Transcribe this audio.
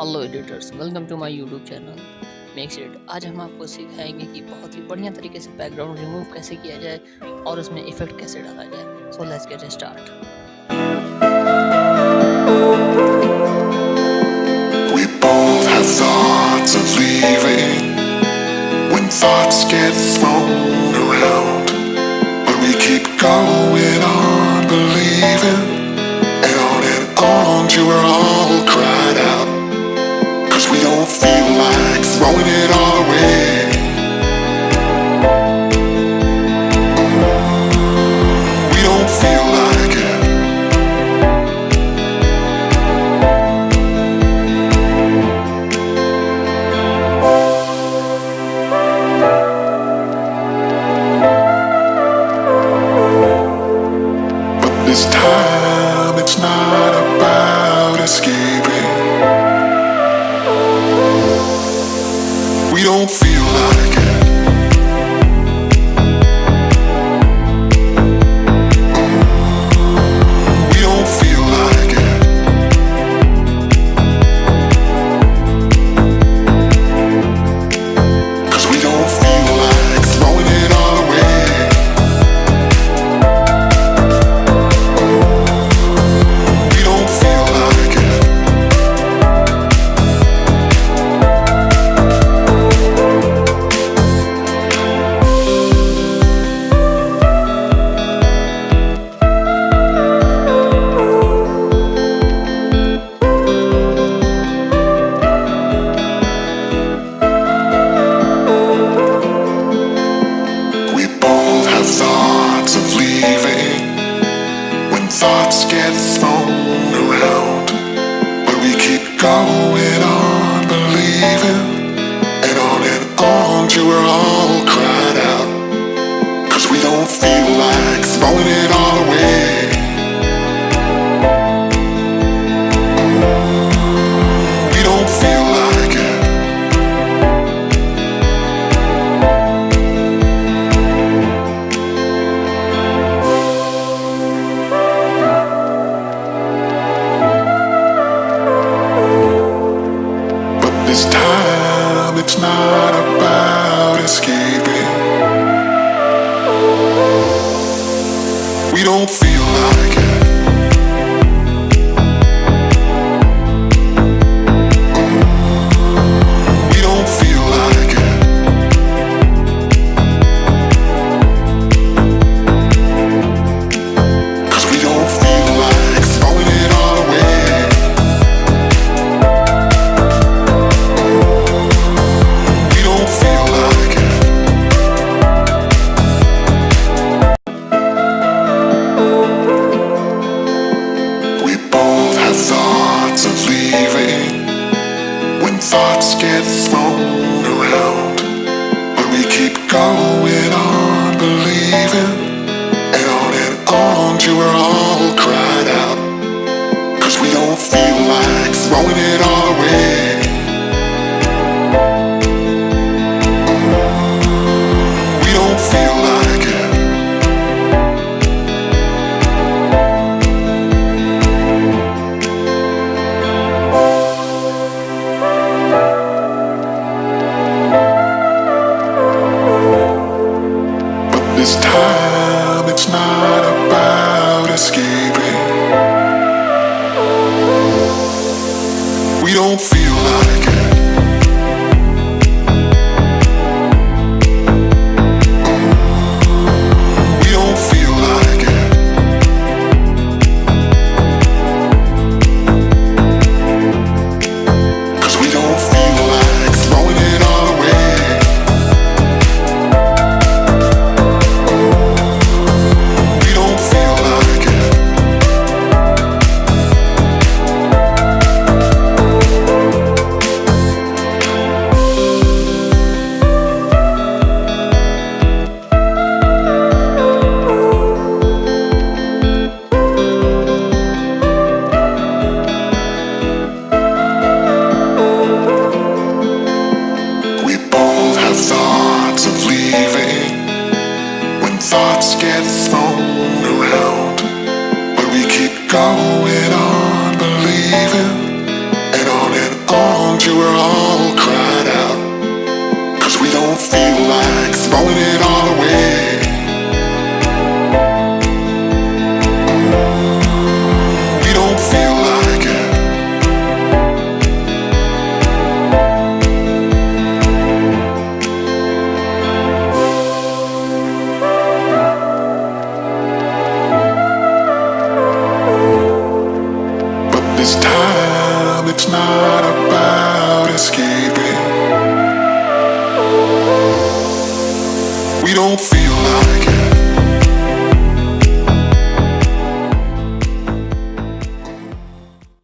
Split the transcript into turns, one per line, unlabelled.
Hello editors, welcome to my YouTube channel PICSART। आज हम आपको सिखाएंगे कि बहुत ही बढ़िया तरीके से बैकग्राउंड रिमूव कैसे किया जाए और उसमें इफेक्ट कैसे डाला जाए। So let's get start.
We both have thoughts of leaving when thoughts get thrown around, but we keep going on believing, and on till we're all cried out, 'cause we don't feel like throwing it all away. We don't feel like it. This time it's not about escaping. We don't feel like it. We don't feel like it. 'Cause we don't feel like throwing it all away. Thoughts of leaving when thoughts get thrown around, but we keep going on believing, and on till we're all cried out, 'cause we don't feel like throwing it all away. We don't feel like it. This time it's not about escaping. We don't feel like it. We don't feel like it. 'Cause we don't feel like throwing it all away. Thoughts of leaving when thoughts get thrown around, but we keep going on believing, and on till we're all cried out, 'cause we don't feel like throwing it all away. We don't feel like it. This time it's not about escaping. We don't feel like it. We don't feel like it. 'Cause we don't feel like throwing it all away. Thoughts of leaving when thoughts get thrown around, but we keep going on believing, and on not about escaping. We don't